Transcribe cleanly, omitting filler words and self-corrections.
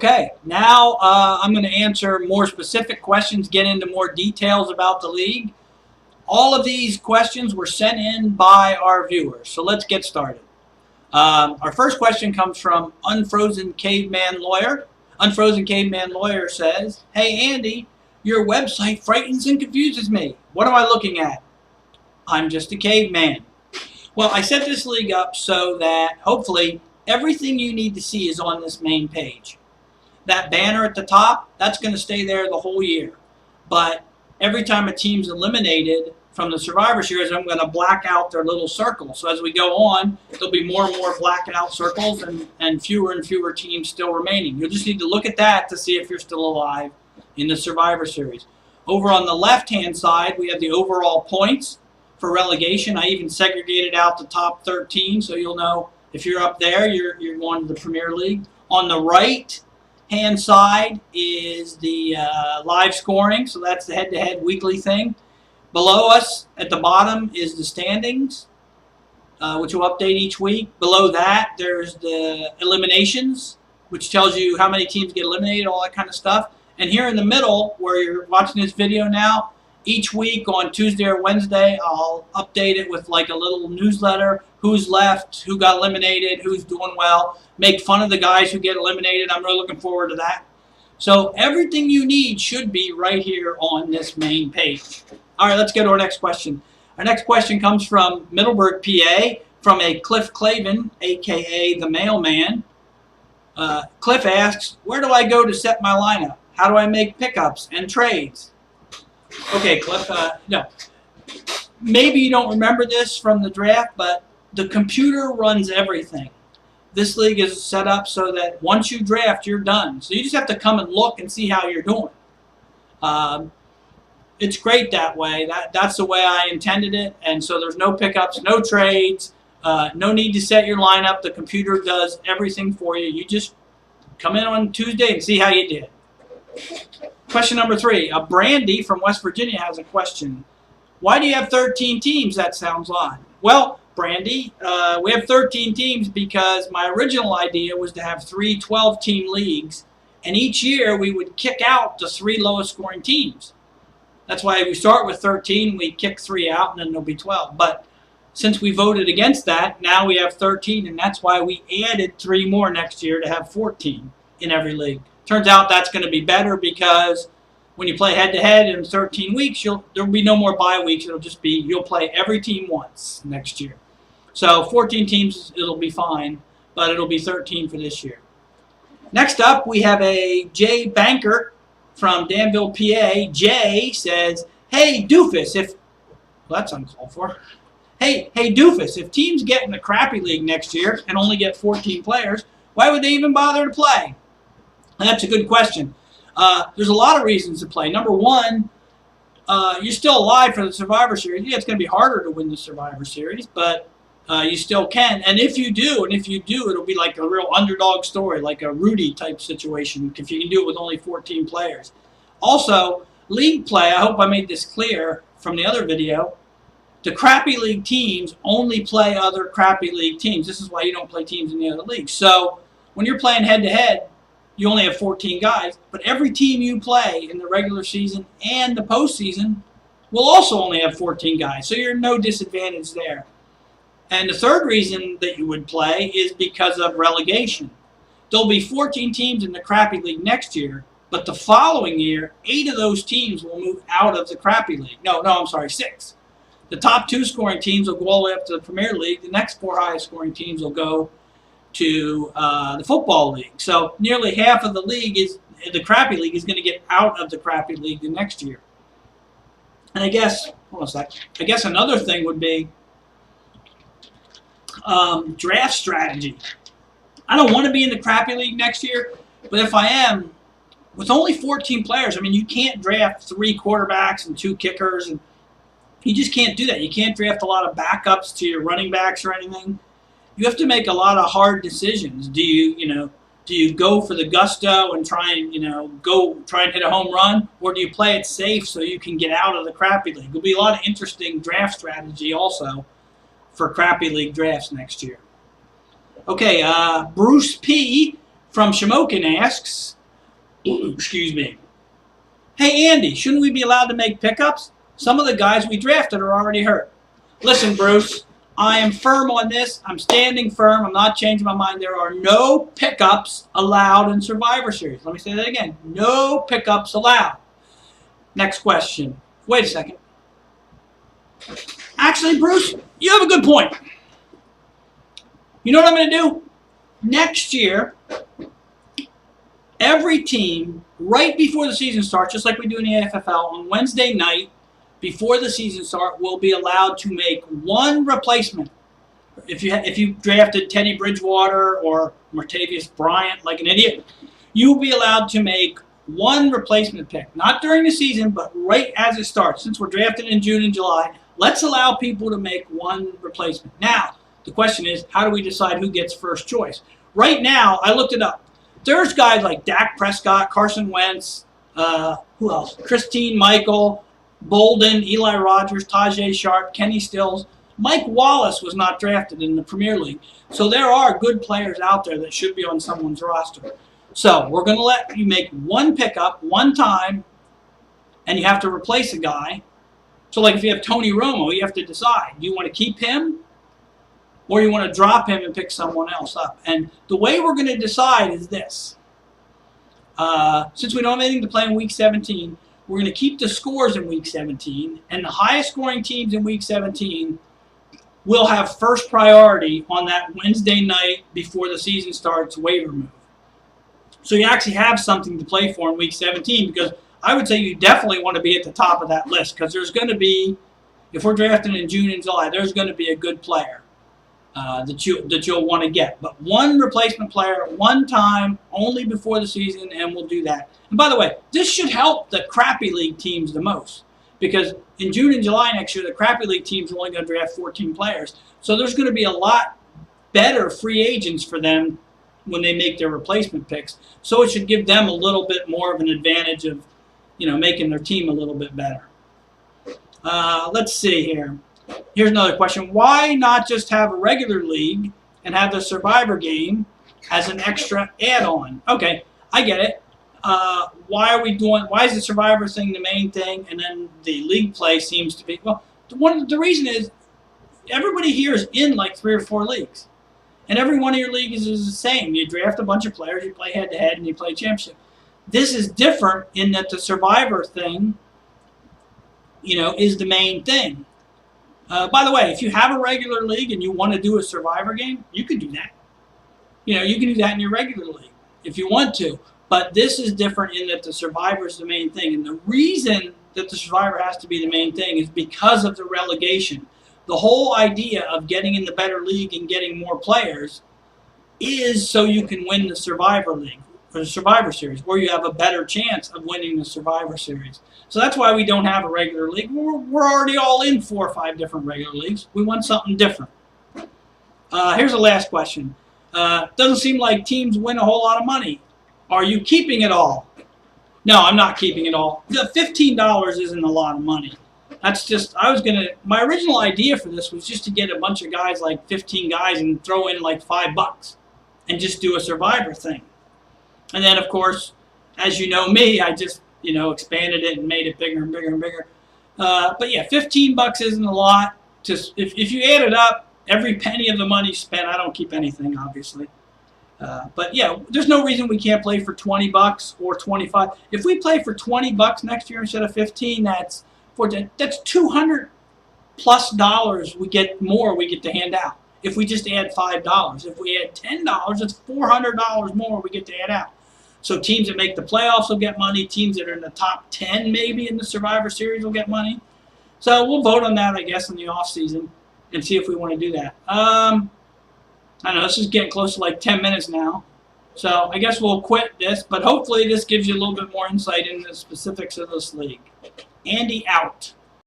Okay, now I'm going to answer more specific questions, get into more details about the league. All of these questions were sent in by our viewers, so let's get started. Our first question comes from Unfrozen Caveman Lawyer. Unfrozen Caveman Lawyer says, "Hey Andy, your website frightens and confuses me. What am I looking at? I'm just a caveman." Well, I set this league up so that hopefully everything you need to see is on this main page. That banner at the top, that's going to stay there the whole year. But every time a team's eliminated from the Survivor Series, I'm going to black out their little circle. So as we go on, there'll be more and more blacked out circles and fewer teams still remaining. You'll just need to look at that to see if you're still alive in the Survivor Series. Over on the left-hand side, we have the overall points for relegation. I even segregated out the top 13, so you'll know if you're up there, you're going to the Premier League. On the right-hand side is the live scoring, so that's the head-to-head weekly thing. Below us, at the bottom, is the standings, which will update each week. Below that, there's the eliminations, which tells you how many teams get eliminated, all that kind of stuff. And here in the middle, where you're watching this video now, each week on Tuesday or Wednesday, I'll update it with like a little newsletter. Who's left, who got eliminated, who's doing well. Make fun of the guys who get eliminated. I'm really looking forward to that. So everything you need should be right here on this main page. All right, let's go to our next question. Our next question comes from Middleburg, PA, from a Cliff Clavin, a.k.a. the Mailman. Cliff asks, "Where do I go to set my lineup? How do I make pickups and trades?" Okay, Cliff, no. Maybe you don't remember this from the draft, but the computer runs everything. This league is set up so that once you draft, you're done. So you just have to come and look and see how you're doing. It's great that way. That's the way I intended it. And so there's no pickups, no trades, no need to set your lineup. The computer does everything for you. You just come in on Tuesday and see how you did. Question number 3. Brandy from West Virginia has a question. "Why do you have 13 teams? That sounds odd." Well, Brandy, we have 13 teams because my original idea was to have 3 12-team leagues, and each year we would kick out the 3 lowest scoring teams. That's why we start with 13, we kick 3 out, and then there'll be 12. But since we voted against that, now we have 13, and that's why we added 3 more next year to have 14 in every league. Turns out that's going to be better because when you play head-to-head in 13 weeks, there'll be no more bye weeks. It'll just be you'll play every team once next year. So 14 teams, it'll be fine, but it'll be 13 for this year. Next up, we have a Jay Banker from Danville, PA. Jay says, "Hey, Doofus, if..." Well, that's uncalled for. Hey, Doofus, if teams get in the crappy league next year and only get 14 players, why would they even bother to play? And that's a good question. There's a lot of reasons to play. Number one, you're still alive for the Survivor Series. Yeah, it's going to be harder to win the Survivor Series, but you still can. And if you do, it'll be like a real underdog story, like a Rudy type situation, if you can do it with only 14 players. Also, league play, I hope I made this clear from the other video, the crappy league teams only play other crappy league teams. This is why you don't play teams in the other leagues. So when you're playing head-to-head, you only have 14 guys, but every team you play in the regular season and the postseason will also only have 14 guys, so you're no disadvantage there. And the third reason that you would play is because of relegation. There'll be 14 teams in the crappy league next year, but the following year, 8 of those teams will move out of the crappy league. I'm sorry, 6. The top 2 scoring teams will go all the way up to the Premier League. The next 4 highest scoring teams will go to the football league. So nearly half of the league the crappy league is going to get out of the crappy league the next year. And I guess another thing would be draft strategy. I don't want to be in the crappy league next year, but if I am, with only 14 players, I mean, you can't draft 3 quarterbacks and 2 kickers, and you just can't do that. You can't draft a lot of backups to your running backs or anything. You have to make a lot of hard decisions. Do you go for the gusto and try and hit a home run, or do you play it safe so you can get out of the crappy league? There'll be a lot of interesting draft strategy also for crappy league drafts next year. Okay, Bruce P. from Shamokin asks, excuse me, hey Andy, shouldn't we be allowed to make pickups? Some of the guys we drafted are already hurt. Listen, Bruce, I am firm on this. I'm standing firm. I'm not changing my mind. There are no pickups allowed in Survivor Series. Let me say that again. No pickups allowed. Next question. Wait a second. Actually, Bruce, you have a good point. You know what I'm going to do? Next year, every team, right before the season starts, just like we do in the AFFL, on Wednesday night, before the season starts, will be allowed to make one replacement. If you drafted Teddy Bridgewater or Martavius Bryant like an idiot, you will be allowed to make one replacement pick. Not during the season, but right as it starts. Since we're drafting in June and July, let's allow people to make one replacement. Now, the question is, how do we decide who gets first choice? Right now, I looked it up. There's guys like Dak Prescott, Carson Wentz, who else? Christine Michael, Bolden, Eli Rogers, Tajay Sharp, Kenny Stills. Mike Wallace was not drafted in the Premier League. So there are good players out there that should be on someone's roster. So we're going to let you make one pickup, one time, and you have to replace a guy. So like if you have Tony Romo, you have to decide, do you want to keep him or you want to drop him and pick someone else up? And the way we're going to decide is this. Since we don't have anything to play in Week 17, we're going to keep the scores in Week 17, and the highest scoring teams in Week 17 will have first priority on that Wednesday night before the season starts waiver move. So you actually have something to play for in Week 17, because I would say you definitely want to be at the top of that list, because there's going to be, if we're drafting in June and July, there's going to be a good player that you'll want to get. But one replacement player, one time, only before the season, and we'll do that. And by the way, this should help the crappy league teams the most, because in June and July next year, the crappy league teams are only going to draft 14 players. So there's going to be a lot better free agents for them when they make their replacement picks. So it should give them a little bit more of an advantage of, making their team a little bit better. Let's see here. Here's another question. Why not just have a regular league and have the Survivor game as an extra add-on? Okay, I get it. Why is the Survivor thing the main thing, and then the league play seems to be, well, the reason is everybody here is in like 3 or 4 leagues. And every one of your leagues is the same. You draft a bunch of players, you play head-to-head, and you play championship. This is different in that the Survivor thing, is the main thing. By the way, if you have a regular league and you want to do a Survivor game, you can do that. You can do that in your regular league if you want to. But this is different in that the Survivor is the main thing. And the reason that the Survivor has to be the main thing is because of the relegation. The whole idea of getting in the better league and getting more players is so you can win the Survivor League, or the Survivor Series, or you have a better chance of winning the Survivor Series. So that's why we don't have a regular league. We're already all in 4 or 5 different regular leagues. We want something different. Here's the last question. Doesn't seem like teams win a whole lot of money. Are you keeping it all? No, I'm not keeping it all. The $15 isn't a lot of money. That's just, my original idea for this was just to get a bunch of guys, like 15 guys, and throw in like $5 and just do a Survivor thing. And then, of course, as you know me, I just, expanded it and made it bigger and bigger and bigger. But yeah, $15 isn't a lot. If you add it up, every penny of the money spent, I don't keep anything, obviously. But yeah, there's no reason we can't play for $20 or $25. If we play for $20 next year instead of 15, that's $200+ we get to hand out. If we just add $5, if we add $10, it's $400 more we get to add out. So teams that make the playoffs will get money. Teams that are in the top 10 maybe in the Survivor Series will get money. So we'll vote on that, I guess, in the off season and see if we want to do that. I don't know. This is getting close to like 10 minutes now. So I guess we'll quit this, but hopefully this gives you a little bit more insight into the specifics of this league. Andy out.